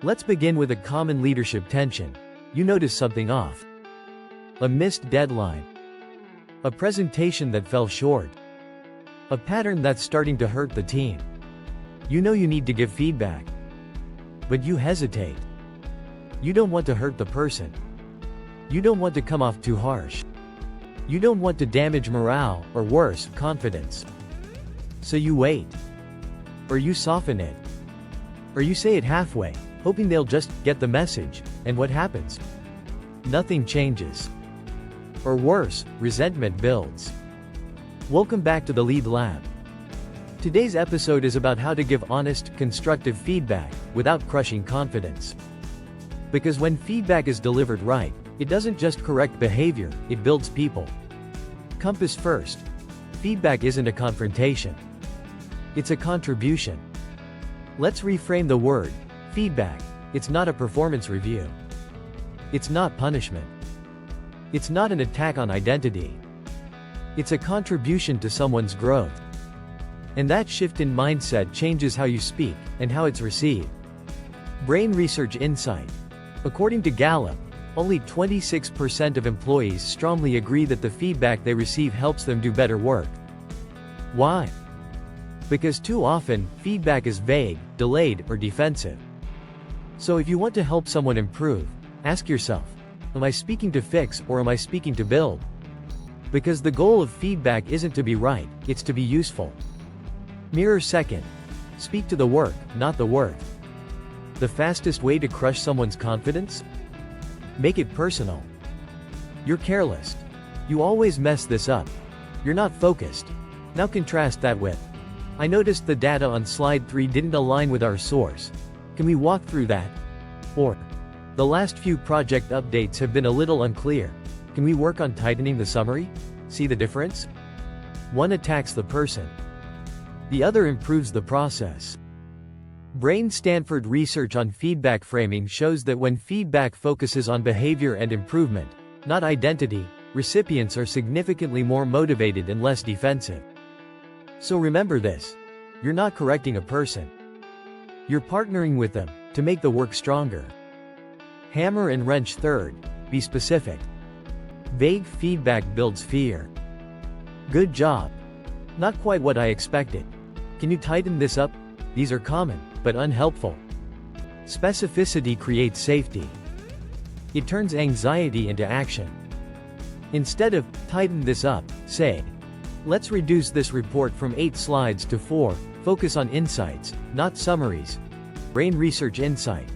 Let's begin with a common leadership tension. You notice something off. A missed deadline. A presentation that fell short. A pattern that's starting to hurt the team. You know you need to give feedback. But you hesitate. You don't want to hurt the person. You don't want to come off too harsh. You don't want to damage morale, or worse, confidence. So you wait. Or you soften it. Or you say it halfway, hoping they'll just get the message, and what happens? Nothing changes. Or worse, resentment builds. Welcome back to the Lead Lab. Today's episode is about how to give honest, constructive feedback, without crushing confidence. Because when feedback is delivered right, it doesn't just correct behavior, it builds people. Compass first. Feedback isn't a confrontation. It's a contribution. Let's reframe the word, feedback. It's not a performance review. It's not punishment. It's not an attack on identity. It's a contribution to someone's growth. And that shift in mindset changes how you speak, and how it's received. Brain research insight. According to Gallup, only 26% of employees strongly agree that the feedback they receive helps them do better work. Why? Because too often, feedback is vague, delayed, or defensive. So if you want to help someone improve, ask yourself, am I speaking to fix or am I speaking to build? Because the goal of feedback isn't to be right, it's to be useful. Mirror second. Speak to the work, not the worth. The fastest way to crush someone's confidence? Make it personal. You're careless. You always mess this up. You're not focused. Now contrast that with, I noticed the data on slide 3 didn't align with our source. Can we walk through that? Or, the last few project updates have been a little unclear. Can we work on tightening the summary? See the difference? One attacks the person. The other improves the process. Stanford research on feedback framing shows that when feedback focuses on behavior and improvement, not identity, recipients are significantly more motivated and less defensive. So remember this. You're not correcting a person. You're partnering with them to make the work stronger. Hammer and wrench third. Be specific. Vague feedback builds fear. Good job. Not quite what I expected. Can you tighten this up? These are common, but unhelpful. Specificity creates safety. It turns anxiety into action. Instead of, tighten this up, say, let's reduce this report from 8 slides to 4, focus on insights, not summaries. Brain research insight.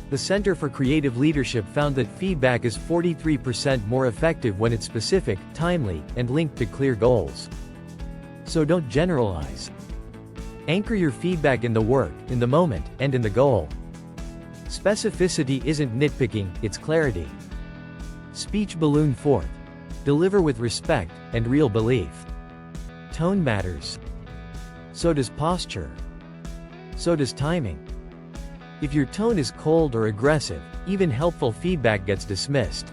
The Center for Creative Leadership found that feedback is 43% more effective when it's specific, timely, and linked to clear goals. So don't generalize. Anchor your feedback in the work, in the moment, and in the goal. Specificity isn't nitpicking, it's clarity. Speech balloon fourth. Deliver with respect, and real belief. Tone matters. So does posture. So does timing. If your tone is cold or aggressive, even helpful feedback gets dismissed.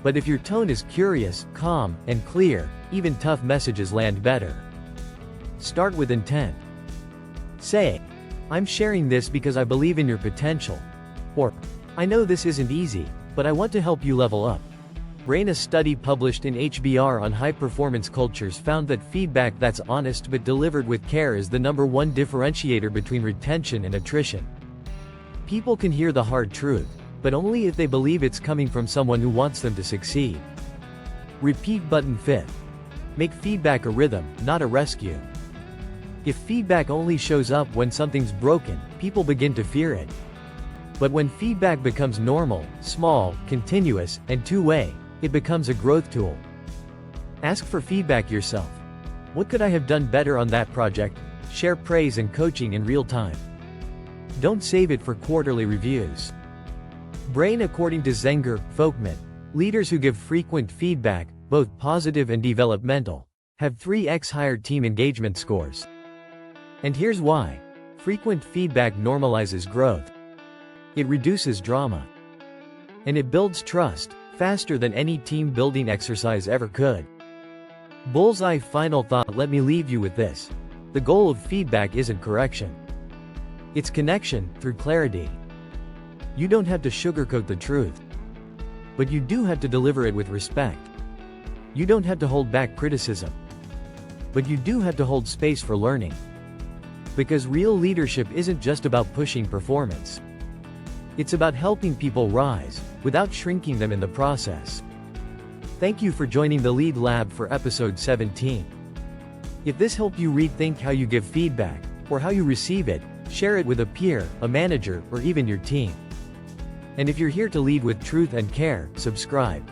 But if your tone is curious, calm, and clear, even tough messages land better. Start with intent. Say, I'm sharing this because I believe in your potential. Or, I know this isn't easy, but I want to help you level up. A study published in HBR on high-performance cultures found that feedback that's honest but delivered with care is the #1 differentiator between retention and attrition. People can hear the hard truth, but only if they believe it's coming from someone who wants them to succeed. Repeat button fifth. Make feedback a rhythm, not a rescue. If feedback only shows up when something's broken, people begin to fear it. But when feedback becomes normal, small, continuous, and two-way, it becomes a growth tool. Ask for feedback yourself. What could I have done better on that project? Share praise and coaching in real time. Don't save it for quarterly reviews. Brain according to Zenger, Folkman, leaders who give frequent feedback, both positive and developmental, have 3x higher team engagement scores. And here's why. Frequent feedback normalizes growth. It reduces drama. And it builds trust, faster than any team-building exercise ever could. Bullseye final thought. Let me leave you with this. The goal of feedback isn't correction. It's connection, through clarity. You don't have to sugarcoat the truth. But you do have to deliver it with respect. You don't have to hold back criticism. But you do have to hold space for learning. Because real leadership isn't just about pushing performance. It's about helping people rise, without shrinking them in the process. Thank you for joining the Lead Lab for episode 17. If this helped you rethink how you give feedback, or how you receive it, share it with a peer, a manager, or even your team. And if you're here to lead with truth and care, subscribe.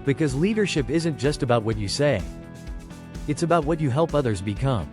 Because leadership isn't just about what you say. It's about what you help others become.